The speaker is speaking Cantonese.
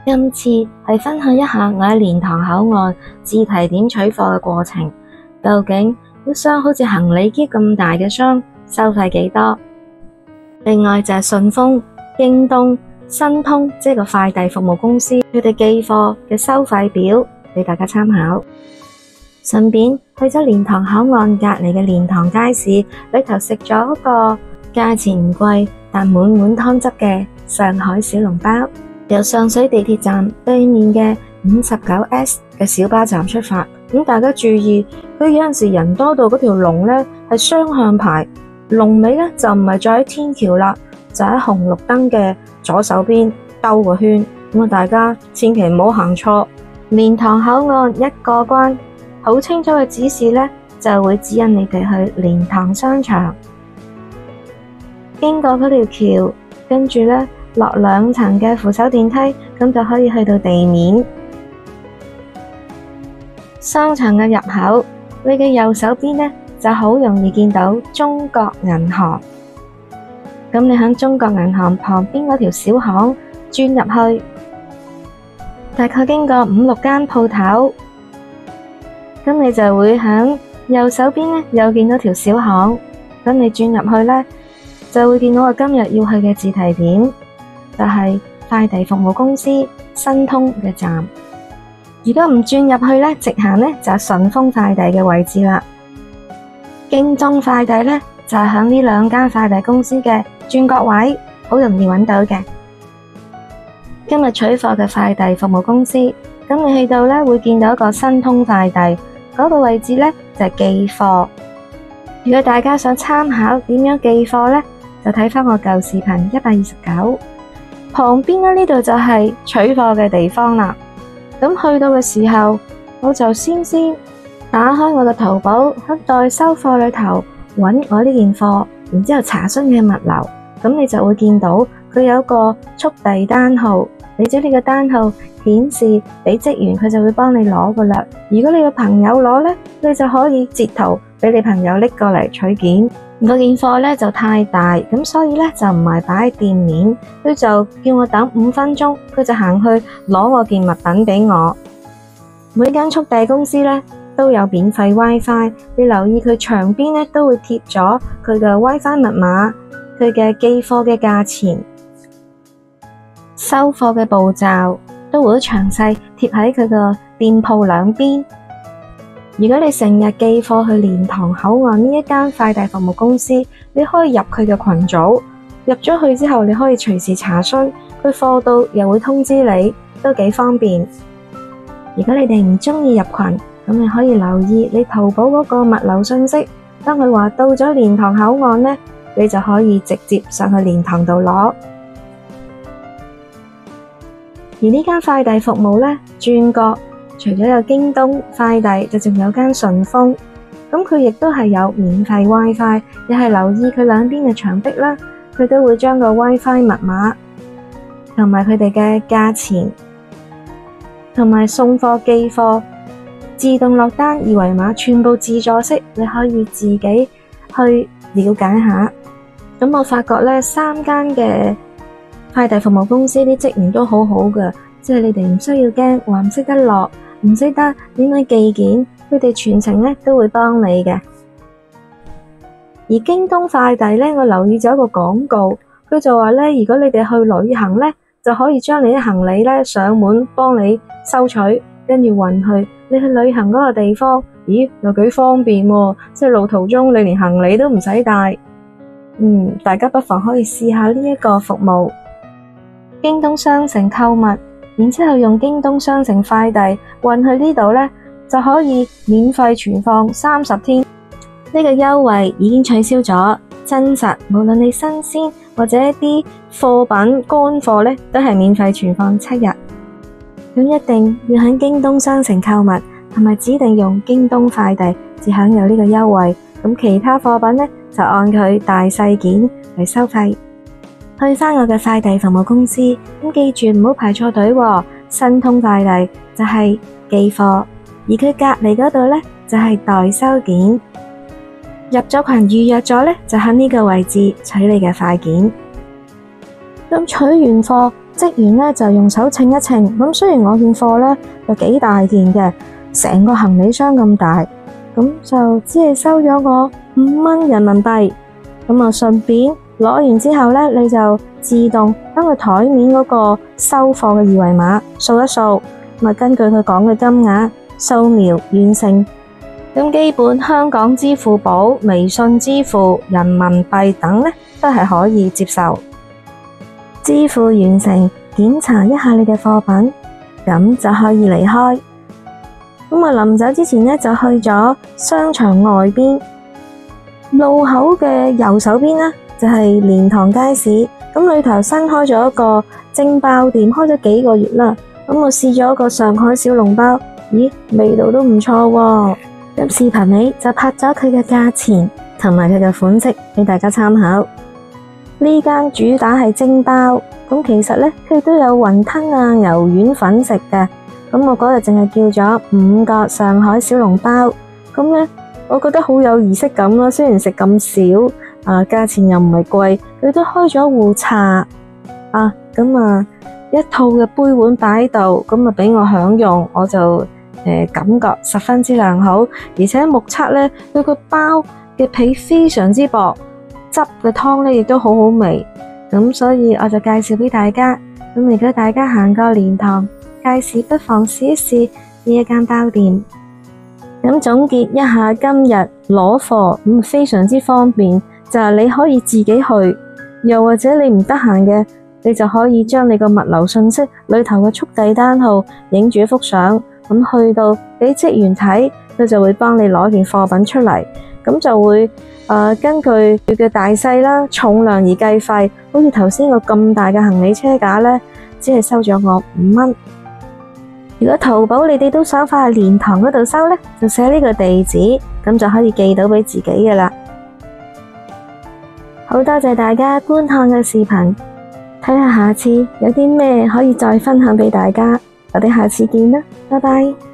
今次係分享一下我喺蓮塘口岸自提點取貨嘅過程，究竟一箱好似行李篋咁大嘅箱收費幾多？另外就係順豐、京東、新通，即係個快遞服務公司，佢哋寄貨嘅收費表俾大家參考。順便去咗蓮塘口岸隔籬嘅蓮塘街市裏頭食咗個價錢唔貴但滿滿湯汁嘅上海小籠包。由上水地鐵站對面嘅59S 嘅小巴站出發，大家注意，佢有陣時人多到嗰條龍呢係雙向排，龍尾呢就唔係再喺天橋啦，就喺紅綠燈嘅左手邊兜個圈，大家千祈唔好行錯。蓮塘口岸一過關，好清楚嘅指示呢就會指引你哋去蓮塘商場，經過嗰條橋，跟住呢落2層嘅扶手電梯，咁就可以去到地面。商場嘅入口，你嘅右手邊呢就好容易見到中國銀行。咁你喺中國銀行旁邊嗰條小巷轉入去，大概經過5-6間鋪頭，咁你就會喺右手邊呢又見到條小巷。咁你轉入去呢，就會見到我今日要去嘅自提點。就係快遞服務公司新通嘅站。如果唔轉入去呢，直行呢就係順豐快遞嘅位置啦。京東快遞呢就係響呢2間快遞公司嘅轉角位，好容易揾到嘅。今日取貨嘅快遞服務公司，咁你去到呢會見到一個新通快遞，嗰個位置呢就係寄貨。如果大家想參考點樣寄貨呢，就睇返我舊視頻129。旁邊呢度就係取貨嘅地方啦。咁去到嘅時候，我就先打開我嘅淘寶，喺代收貨裏頭揾我呢件貨，然之後查詢嘅物流。咁你就會見到佢有個速遞單號，你將呢個單號顯示俾職員，佢就會幫你攞噶啦。如果你個朋友攞呢，你就可以截圖俾你朋友拎過嚟取件。嗰件貨呢就太大，咁所以呢就唔係擺喺店面，佢就叫我等5分鐘，佢就行去攞我件物品俾我。每間速遞公司呢都有免費 WiFi， 你留意佢牆邊呢都會貼咗佢嘅 WiFi 密碼，佢嘅寄貨嘅價錢、收貨嘅步驟都會好詳細貼喺佢個店鋪兩邊。如果你成日寄貨去蓮塘口岸呢一間快遞服務公司，你可以入佢嘅群組，入咗去之後你可以隨時查詢，佢貨到又會通知你，都幾方便。如果你哋唔鍾意入群，咁你可以留意你淘寶嗰個物流信息，當佢話到咗蓮塘口岸呢，你就可以直接上去蓮塘度攞。而呢間快遞服務呢，轉角除咗有京東快遞，就仲有間順豐，咁佢亦都係有免費 WiFi， 又係留意佢兩邊嘅牆壁啦，佢都會將個 WiFi 密碼同埋佢哋嘅價錢同埋送貨寄貨自動落單二維碼全部自助式，你可以自己去了解下。咁我發覺呢3間嘅快遞服務公司啲職員都好好㗎，即係你哋唔需要驚話唔識得落，唔識得點樣寄件，佢哋全程呢都會幫你嘅。而京東快遞呢，我留意咗一個廣告，佢就話呢，如果你哋去旅行呢，就可以將你啲行李呢上門幫你收取，跟住運去你去旅行嗰個地方。咦，又幾方便喎，即係路途中你連行李都唔使帶。大家不妨可以試下呢一個服務。京東商城購物，然之後用京東商城快遞運去呢度呢，就可以免費存放30天。呢個優惠已經取消咗，真實無論你新鮮或者一啲貨品乾貨呢，都係免費存放7日。咁一定要喺京東商城購物，同埋指定用京東快遞至享有呢個優惠。咁其他貨品呢，就按佢大細件嚟收費。去返我嘅快遞服務公司，咁記住唔好排錯隊喎。新通快遞就係寄貨，而佢隔籬嗰度呢，就係代收件。入咗群預約咗呢，就喺呢個位置取你嘅快件。咁取完貨職員呢就用手稱一稱，咁雖然我件貨呢就幾大件嘅，成個行李箱咁大，咁就只係收咗我5蚊人民幣。咁啊，順便攞完之後呢，你就自動將佢台面嗰個收貨嘅二維碼掃一掃，咁啊根據佢講嘅金額掃描完成。咁基本香港支付寶、微信支付、人民幣等呢都係可以接受。支付完成，檢查一下你嘅貨品，咁就可以離開。咁啊，臨走之前呢，就去咗商場外邊路口嘅右手邊呢，就係蓮塘街市。咁裏頭新開咗一個蒸包店，開咗幾個月啦。咁我試咗一個上海小籠包，咦，味道都唔錯喎。咁視頻尾就拍咗佢嘅價錢同埋佢嘅款式俾大家參考。呢間主打係蒸包，咁其實呢，佢都有雲吞啊、牛丸粉食嘅。咁我嗰日淨係叫咗5個上海小籠包，咁呢，我覺得好有儀式感咯。雖然食咁少，價錢又唔係貴，佢都開咗壺茶啊，咁啊一套嘅杯碗擺喺度，咁啊俾我享用，我就感覺十分之良好。而且目測呢，佢個包嘅皮非常之薄，汁嘅湯呢亦都好好味，咁所以我就介紹俾大家。咁如果大家行過蓮塘街市，不妨試一試呢一間包店。咁總結一下今日攞貨咁非常之方便，就係你可以自己去，又或者你唔得閒嘅，你就可以將你個物流信息裏頭嘅速遞單號影住一幅相，咁去到俾職員睇，佢就會幫你攞件貨品出嚟，咁就會根據佢嘅大細啦、重量而計費。好似頭先個咁大嘅行李車架呢，只係收咗我5蚊。如果淘寶你哋都想返去蓮塘嗰度收呢，就寫呢個地址，咁就可以寄到俾自己嘅啦。好多謝大家觀看嘅視頻，睇下下次有啲咩可以再分享俾大家。我哋下次見啦，拜拜。